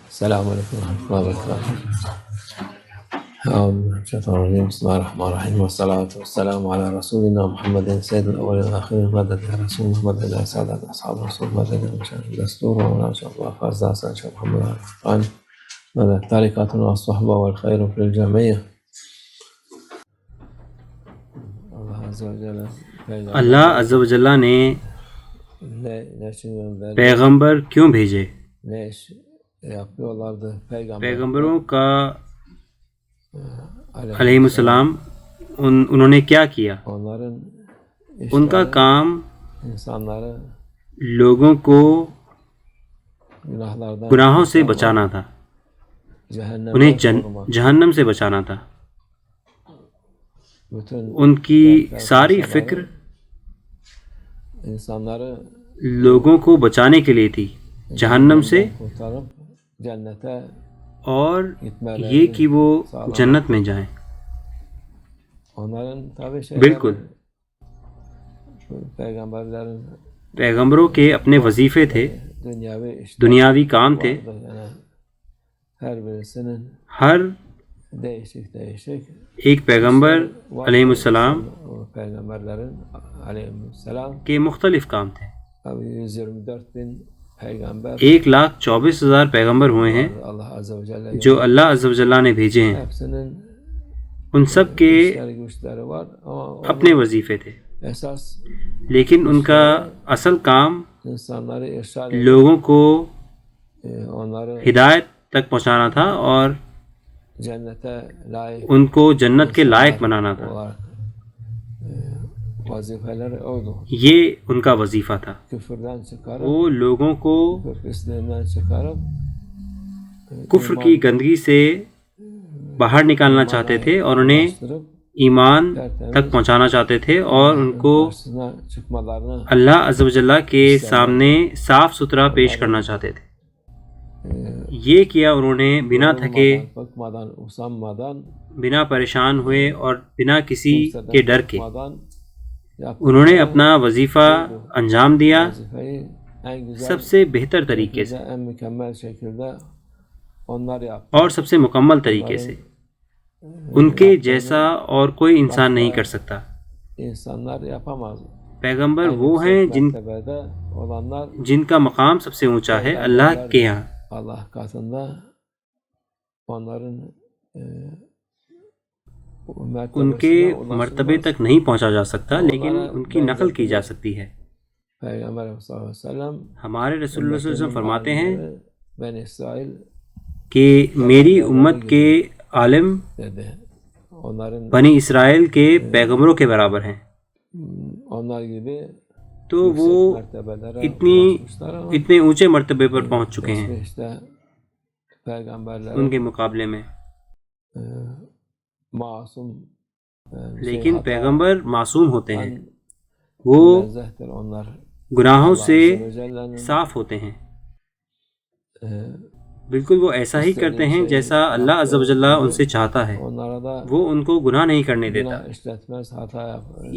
السلام عليكم ورحمة الله وبركاته. أعوذ بالله من الشيطان الرجيم. بسم الله الرحمن الرحيم، والصلاة والسلام على رسولنا محمد سيد الأولين والآخرين. مدد يا رسول مدد يا سادة أصحاب رسول مدد يا مشاهد الدستور ومن شاء الله فارس أحسن شيخ محمد الفقان مدد طريقتنا والصحبة والخير في الجميع. اللہ عز و جل نے پیغمبر کیوں بھیجے؟ پیغمبروں کا علیہ السلام انہوں نے کیا کیا؟ ان کا کام لوگوں کو گناہوں سے بچانا تھا، انہیں جہنم سے بچانا تھا۔ ان کی ساری فکر لوگوں کو بچانے کے لیے تھی جہنم سے، اور یہ کہ وہ جنت میں جائیں۔ بالکل، پیغمبروں کے اپنے وظیفے تھے، دنیاوی کام تھے۔ ہر ایک پیغمبر علیہ السلام کے مختلف کام تھے۔ 1,24,000 پیغمبر ہوئے ہیں جو اللہ عز و جل نے بھیجے ہیں۔ ان سب کے اپنے وظیفے تھے، لیکن ان کا اصل کام لوگوں کو ہدایت تک پہنچانا تھا اور ان کو جنت کے لائق بنانا تھا۔ یہ ان کا وظیفہ تھا۔ وہ لوگوں کو کفر کی گندگی سے باہر نکالنا چاہتے تھے اور انہیں ایمان تک پہنچانا چاہتے تھے، اور ان کو اللہ عز و جل کے سامنے صاف ستھرا پیش کرنا چاہتے تھے۔ یہ کیا انہوں نے بنا تھکے، بنا پریشان ہوئے اور بنا کسی کے ڈر کے۔ انہوں نے اپنا وظیفہ انجام دیا سب سے بہتر طریقے سے اور سب سے مکمل طریقے سے۔ ان کے جیسا اور کوئی انسان نہیں کر سکتا۔ پیغمبر وہ ہیں جن کا مقام سب سے اونچا ہے اللہ کے یہاں۔ ان کے مرتبے تک نہیں پہنچا جا سکتا، لیکن ان کی نقل کی جا سکتی ہے۔ ہمارے رسول اللہ صلی اللہ علیہ وسلم فرماتے ہیں کہ میری امت کے عالم بنی اسرائیل کے پیغمبروں کے برابر ہیں۔ تو وہ اتنے اونچے مرتبے پر پہنچ چکے ہیں ان کے مقابلے میں۔ لیکن پیغمبر معصوم ہوتے ہیں، وہ گناہوں سے صاف ہوتے ہیں۔ بالکل وہ ایسا ہی کرتے ہیں جیسا اللہ عز و جل ان سے چاہتا ہے۔ وہ ان کو گناہ نہیں کرنے دیتا۔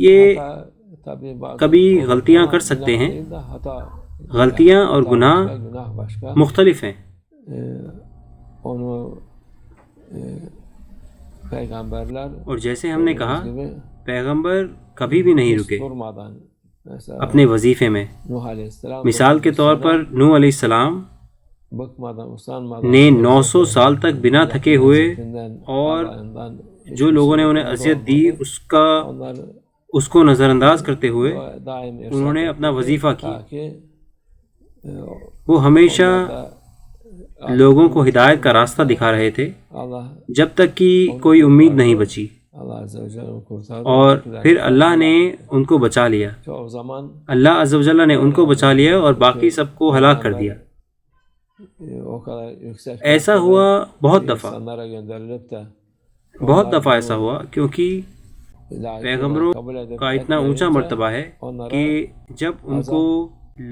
یہ کبھی غلطیاں کر سکتے ہیں، غلطیاں اور گناہ مختلف ہیں۔ اور جیسے ہم نے کہا، پیغمبر کبھی بھی نہیں رکے اپنے وظیفے میں۔ مثال کے طور پر نوح علیہ السلام نے 900 سال تک بنا تھکے ہوئے، اور جو لوگوں نے انہیں اذیت دی اس کو نظر انداز کرتے ہوئے انہوں نے اپنا وظیفہ کیا۔ وہ ہمیشہ لوگوں کو ہدایت کا راستہ دکھا رہے تھے جب تک کہ کوئی امید نہیں بچی، اور پھر اللہ نے ان کو بچا لیا۔ اللہ عز و جل نے ان کو بچا لیا اور باقی سب کو ہلاک کر دیا۔ ایسا ہوا بہت دفعہ ایسا ہوا، کیونکہ پیغمبروں کا اتنا اونچا مرتبہ ہے کہ جب ان کو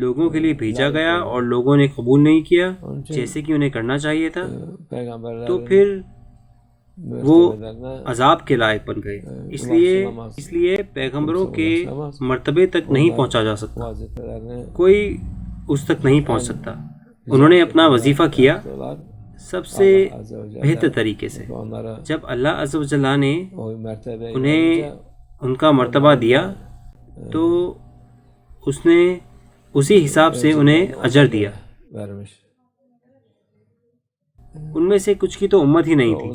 لوگوں کے لیے بھیجا گیا اور لوگوں نے قبول نہیں کیا جیسے کہ انہیں کرنا چاہیے تھا، تو پھر وہ عذاب کے لائق بن گئے۔ اس لیے پیغمبروں کے مرتبے تک نہیں پہنچا جا سکتا، کوئی اس تک نہیں پہنچ سکتا۔ انہوں نے اپنا وظیفہ کیا، سب سے بہتر طریقے سے. جب اللہ عز و جل نے انہیں ان کا مرتبہ دیا تو اس نے اسی حساب سے انہیں اجر دیا. ان میں سے کچھ کی تو امت ہی نہیں تھی.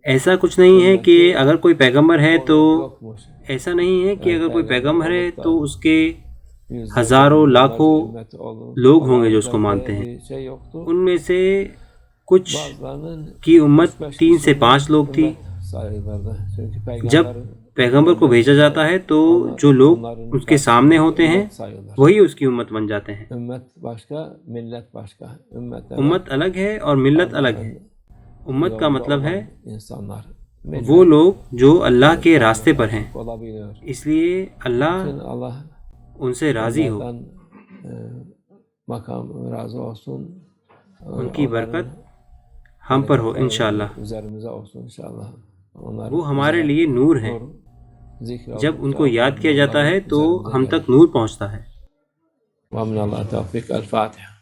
ایسا کچھ نہیں ہے کہ اگر کوئی پیغمبر ہے تو ایسا نہیں ہے کہ اگر کوئی پیغمبر ہے تو اس کے ہزاروں لاکھوں لوگ ہوں گے جو اس کو مانتے ہیں. ان میں سے کچھ کی امت 3 سے 5 لوگ تھی. جب پیغمبر کو بھیجا جاتا ہے تو جو لوگ اس کے سامنے ہوتے ہیں وہی اس کی امت بن جاتے ہیں. امت الگ ہے اور ملت الگ ہے. امت کا مطلب ہے وہ لوگ جو اللہ کے راستے پر ہیں، اس لیے اللہ ان سے راضی ہو، ان کی برکت ہم پر ہو انشاءاللہ. وہ ہمارے لیے نور ہیں. جب ان کو یاد کیا جاتا ہے تو ہم تک نور پہنچتا ہے. ومن اللہ توفیق. الفاتحہ.